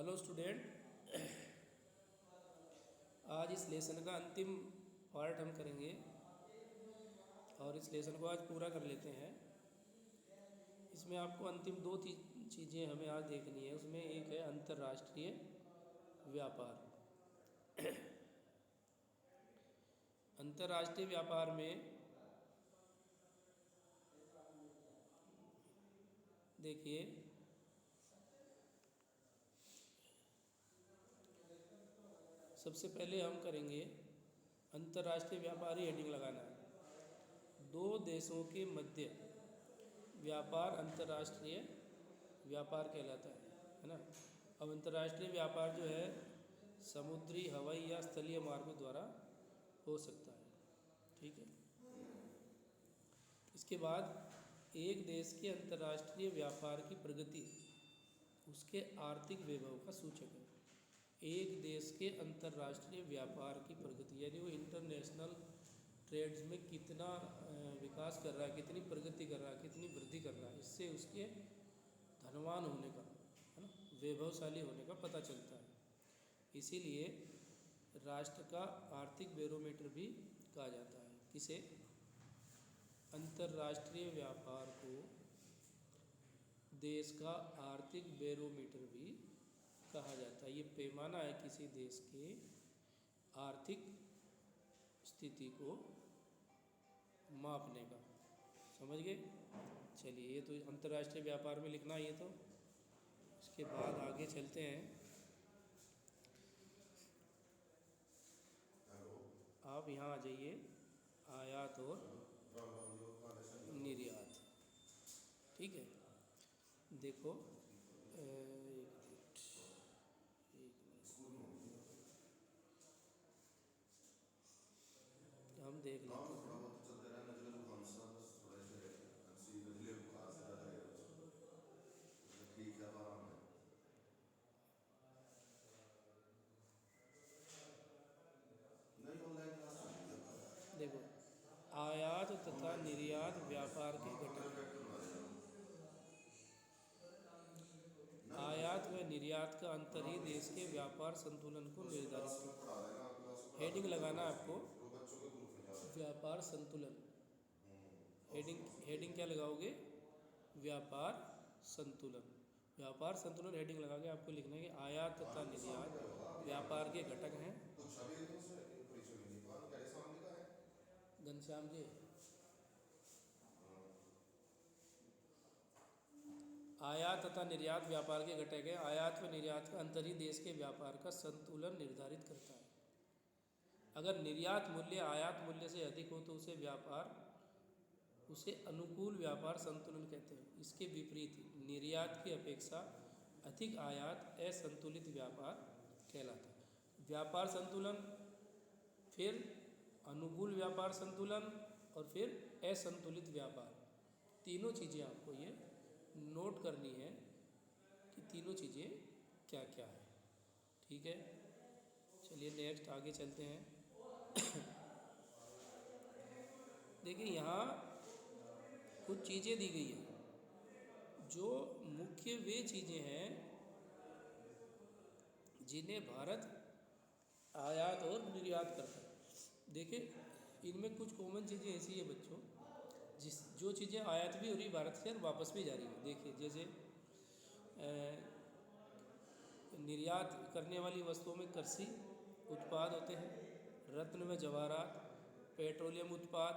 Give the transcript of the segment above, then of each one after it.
Hello student, आज इस lesson का अंतिम पार्ट हम करेंगे और इस लेसन को आज पूरा कर लेते हैं। इसमें आपको अंतिम दो चीज़ें हमें आज देखनी है। उसमें एक है अंतर्राष्ट्रीय व्यापार। अंतर्राष्ट्रीय व्यापार में देखिए, सबसे पहले हम करेंगे अंतर्राष्ट्रीय व्यापार ही हेडिंग लगाना है। दो देशों के मध्य व्यापार अंतर्राष्ट्रीय व्यापार कहलाता है ना। अब अंतर्राष्ट्रीय व्यापार जो है समुद्री, हवाई या स्थलीय मार्गों द्वारा हो सकता है, ठीक है। इसके बाद एक देश के अंतर्राष्ट्रीय व्यापार की प्रगति उसके आर्थिक वैभव का सूचक है। एक देश के अंतर्राष्ट्रीय व्यापार की प्रगति यानी वो इंटरनेशनल ट्रेड्स में कितना विकास कर रहा है, कितनी प्रगति कर रहा है, कितनी वृद्धि कर रहा है, इससे उसके धनवान होने का, है ना, वैभवशाली होने का पता चलता है। इसीलिए राष्ट्र का आर्थिक बैरोमीटर भी कहा जाता है। किसे? अंतर्राष्ट्रीय व्यापार को देश का आर्थिक बैरोमीटर भी कहा जाता है। ये पैमाना है किसी देश के आर्थिक स्थिति को मापने का। समझ गए? चलिए, ये तो अंतर्राष्ट्रीय व्यापार में लिखना है। ये तो इसके बाद आगे चलते हैं। आप यहाँ आ जाइए, आयात और निर्यात, ठीक है। देखो, हम देख लेते हैं। देखो, आयात तथा निर्यात व्यापार के घटक। आयात व निर्यात का अंतर ही देश के व्यापार संतुलन को निर्धारित करता है। हेडिंग लगाना आपको व्यापार संतुलन। हेडिंग क्या लगाओगे? व्यापार संतुलन। व्यापार संतुलन हेडिंग लगा के आपको लिखना है कि आयात तथा निर्यात व्यापार के घटक हैं। घनश्याम जी, आयात तथा निर्यात व्यापार के घटक है। आयात व निर्यात का अंतर ही देश के व्यापार का संतुलन निर्धारित करता है। अगर निर्यात मूल्य आयात मूल्य से अधिक हो तो उसे अनुकूल व्यापार संतुलन कहते हैं। इसके विपरीत निर्यात की अपेक्षा अधिक आयात असंतुलित व्यापार कहलाता है। व्यापार संतुलन, फिर अनुकूल व्यापार संतुलन और फिर असंतुलित व्यापार। तीनों चीज़ें आपको ये नोट करनी है कि तीनों चीज़ें क्या क्या है, ठीक है। चलिए नेक्स्ट आगे चलते हैं। देखिए, यहाँ कुछ चीज़ें दी गई हैं जो मुख्य वे चीज़ें हैं जिन्हें भारत आयात और निर्यात करता है। देखिए, इनमें कुछ कॉमन चीज़ें ऐसी है बच्चों, जो चीज़ें आयात भी हो रही भारत से और वापस भी जा रही है। देखिए, जैसे निर्यात करने वाली वस्तुओं में कृषि उत्पाद होते हैं, रत्न व जवाहरात, पेट्रोलियम उत्पाद,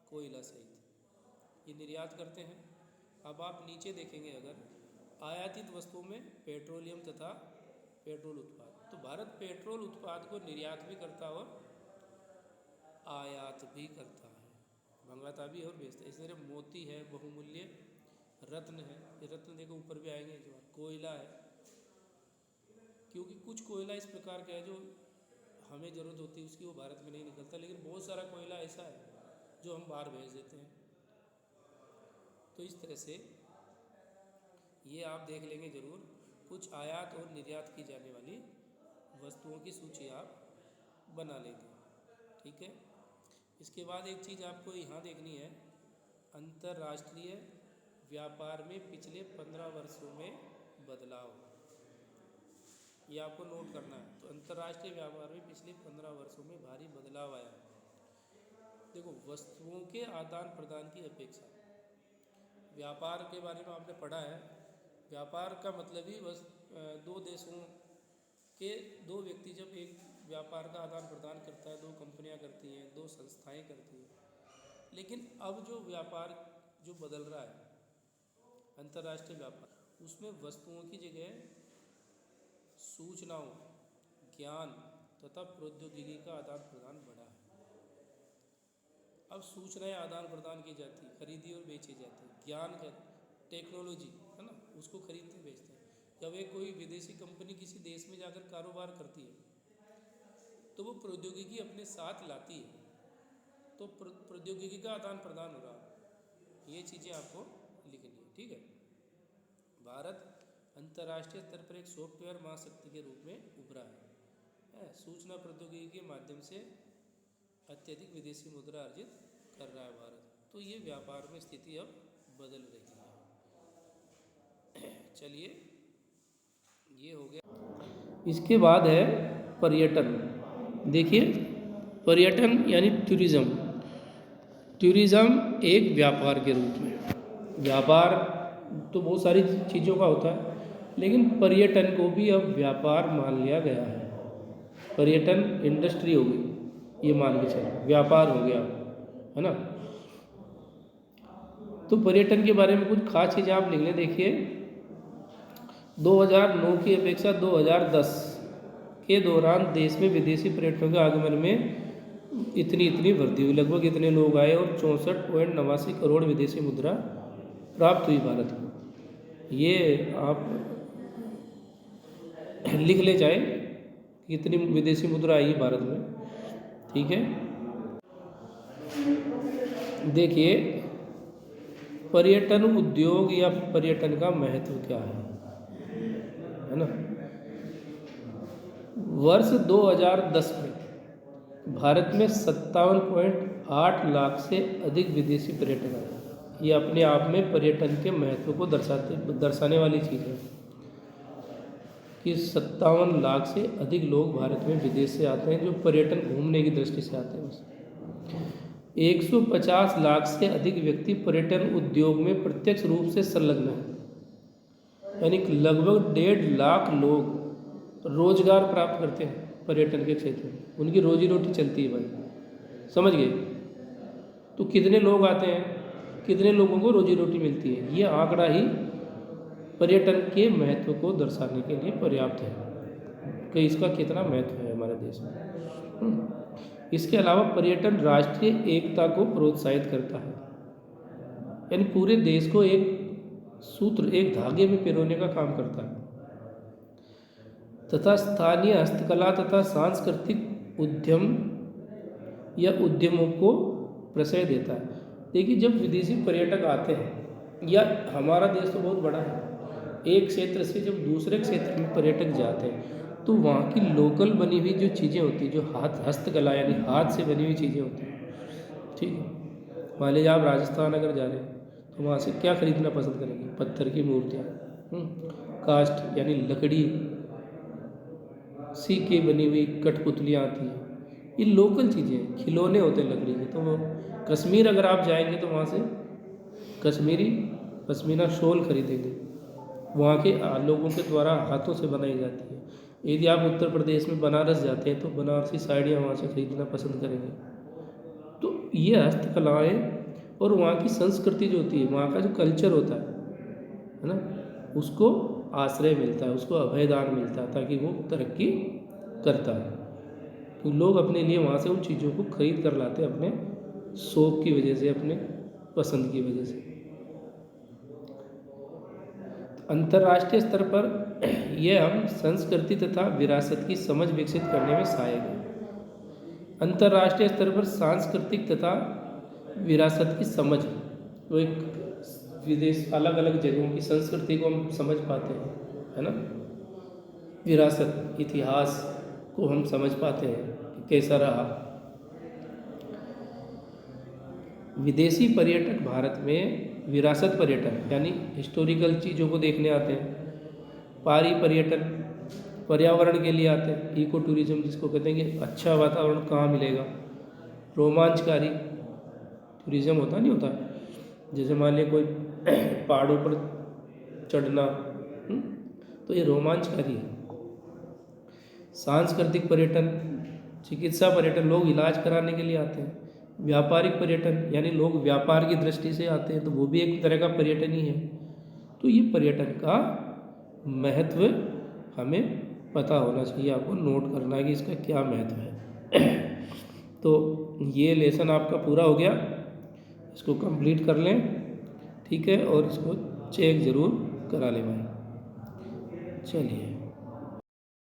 कोयला सहित ये निर्यात करते हैं। अब आप नीचे देखेंगे, अगर आयातित वस्तुओं में पेट्रोलियम तथा पेट्रोल उत्पाद, तो भारत पेट्रोल उत्पाद को निर्यात भी करता है और आयात भी करता है, मंगाता भी और बेचता है। इस तरह मोती है, बहुमूल्य रत्न है, ये रत्न देखो ऊपर भी आएंगे, जो कोयला है, क्योंकि कुछ कोयला इस प्रकार का है जो हमें ज़रूरत होती है उसकी, वो भारत में नहीं निकलता, लेकिन बहुत सारा कोयला ऐसा है जो हम बाहर भेज देते हैं। तो इस तरह से ये आप देख लेंगे ज़रूर, कुछ आयात और निर्यात की जाने वाली वस्तुओं की सूची आप बना लेंगे, ठीक है। इसके बाद एक चीज़ आपको यहाँ देखनी है, अंतर्राष्ट्रीय व्यापार में पिछले 15 वर्षों में बदलाव। ये आपको नोट करना है। तो अंतर्राष्ट्रीय व्यापार में पिछले 15 वर्षों में भारी बदलाव आया है। देखो, वस्तुओं के आदान प्रदान की अपेक्षा, व्यापार के बारे में आपने पढ़ा है। व्यापार का मतलब ही बस दो देशों के दो व्यक्ति जब एक व्यापार का आदान प्रदान करता है, दो कंपनियां करती हैं, दो संस्थाएं करती हैं। लेकिन अब जो व्यापार जो बदल रहा है, अंतर्राष्ट्रीय व्यापार, उसमें वस्तुओं की जगह सूचनाओं, ज्ञान तथा प्रौद्योगिकी का आदान प्रदान बढ़ा है। अब सूचनाएं आदान प्रदान की जाती है, खरीदी और बेची जाती है। ज्ञान का, टेक्नोलॉजी है ना, उसको खरीदते बेचते हैं। जब एक कोई विदेशी कंपनी किसी देश में जाकर कारोबार करती है तो वो प्रौद्योगिकी अपने साथ लाती है, तो प्रौद्योगिकी का आदान प्रदान हो रहा है। ये चीज़ें आपको लिखनी है, ठीक है। भारत अंतर्राष्ट्रीय स्तर पर एक सॉफ्टवेयर महाशक्ति के रूप में उभरा है। सूचना प्रौद्योगिकी के माध्यम से अत्यधिक विदेशी मुद्रा अर्जित कर रहा है भारत। तो ये व्यापार में स्थिति अब बदल रही है। चलिए, ये हो गया। इसके बाद है पर्यटन। देखिए, पर्यटन यानी टूरिज्म। टूरिज्म एक व्यापार के रूप में, व्यापार तो बहुत सारी चीज़ों का होता है, लेकिन पर्यटन को भी अब व्यापार मान लिया गया है। पर्यटन इंडस्ट्री हो गई, ये मान के चलो, व्यापार हो गया, है ना। तो पर्यटन के बारे में कुछ खास चीज़ें आप लिख लें। देखिए, 2009 की अपेक्षा 2010 के दौरान देश में विदेशी पर्यटकों के आगमन में इतनी वृद्धि हुई। लगभग इतने लोग आए और 64.89 करोड़ विदेशी मुद्रा प्राप्त हुई भारत को। ये आप लिख ले जाए कि इतनी विदेशी मुद्रा आई भारत में, ठीक है। देखिए, पर्यटन उद्योग या पर्यटन का महत्व क्या है ना। वर्ष 2010 में भारत में 57.8 लाख से अधिक विदेशी पर्यटक आए। ये अपने आप में पर्यटन के महत्व को दर्शाने वाली चीज़ है कि 57 लाख से अधिक लोग भारत में विदेश से आते हैं, जो पर्यटन घूमने की दृष्टि से आते हैं। बस 150 लाख से अधिक व्यक्ति पर्यटन उद्योग में प्रत्यक्ष रूप से संलग्न हैं, यानी लगभग 1.5 लाख लोग रोजगार प्राप्त करते हैं पर्यटन के क्षेत्र में, उनकी रोजी रोटी चलती है भाई, समझ गए। तो कितने लोग आते हैं, कितने लोगों को रोजी रोटी मिलती है, ये आंकड़ा ही पर्यटन के महत्व को दर्शाने के लिए पर्याप्त है कि इसका कितना महत्व है हमारे देश में। इसके अलावा पर्यटन राष्ट्रीय एकता को प्रोत्साहित करता है, यानी पूरे देश को एक सूत्र, एक धागे में पिरोने का काम करता है, तथा स्थानीय हस्तकला तथा सांस्कृतिक उद्यम या उद्यमों को प्रश्रय देता है। देखिए, जब विदेशी पर्यटक आते हैं, या हमारा देश तो बहुत बड़ा है, एक क्षेत्र से जब दूसरे क्षेत्र में पर्यटक जाते हैं तो वहाँ की लोकल बनी हुई जो चीज़ें होती हैं, जो हस्तकला यानी हाथ से बनी हुई चीज़ें होती हैं, ठीक है। मान लीजिए आप राजस्थान अगर जा रहे हैं तो वहाँ से क्या खरीदना पसंद करेंगे? पत्थर की मूर्तियाँ, कास्ट यानी लकड़ी सी की बनी हुई कठपुतलियाँ आती हैं, ये लोकल चीज़ें, खिलौने होते हैं लकड़ी के। तो वो कश्मीर अगर आप जाएंगे तो वहाँ से कश्मीरी पश्मीना शॉल खरीदेंगे, वहाँ के लोगों के द्वारा हाथों से बनाई जाती है। यदि आप उत्तर प्रदेश में बनारस जाते हैं तो बनारसी साड़ियाँ वहाँ से खरीदना पसंद करेंगे। तो ये हस्तकलाएँ और वहाँ की संस्कृति जो होती है, वहाँ का जो कल्चर होता है ना, उसको आश्रय मिलता है, उसको अभयदान मिलता है, ताकि वो तरक्की करता है। तो लोग अपने लिए वहाँ से उन चीज़ों को खरीद कर लाते हैं, अपने शौक़ की वजह से, अपने पसंद की वजह से। अंतर्राष्ट्रीय स्तर पर यह हम संस्कृति तथा विरासत की समझ विकसित करने में सहायक है। अंतर्राष्ट्रीय स्तर पर सांस्कृतिक तथा विरासत की समझ, वो एक विदेश अलग अलग जगहों की संस्कृति को हम समझ पाते हैं, है ना। विरासत, इतिहास को हम समझ पाते हैं कि कैसा रहा। विदेशी पर्यटक भारत में विरासत पर्यटन यानी हिस्टोरिकल चीज़ों को देखने आते हैं। पारी पर्यटन पर्यावरण के लिए आते हैं, इको टूरिज्म जिसको कहते हैं कि अच्छा वातावरण कहाँ मिलेगा। रोमांचकारी टूरिज्म होता नहीं होता, जैसे मान लिया कोई पहाड़ों पर चढ़ना, तो ये रोमांचकारी है। सांस्कृतिक पर्यटन, चिकित्सा पर्यटन, लोग इलाज कराने के लिए आते हैं। व्यापारिक पर्यटन यानी लोग व्यापार की दृष्टि से आते हैं, तो वो भी एक तरह का पर्यटन ही है। तो ये पर्यटन का महत्व हमें पता होना चाहिए, आपको नोट करना है कि इसका क्या महत्व है। तो ये लेसन आपका पूरा हो गया, इसको कंप्लीट कर लें, ठीक है, और इसको चेक ज़रूर करा लें भाई। चलिए।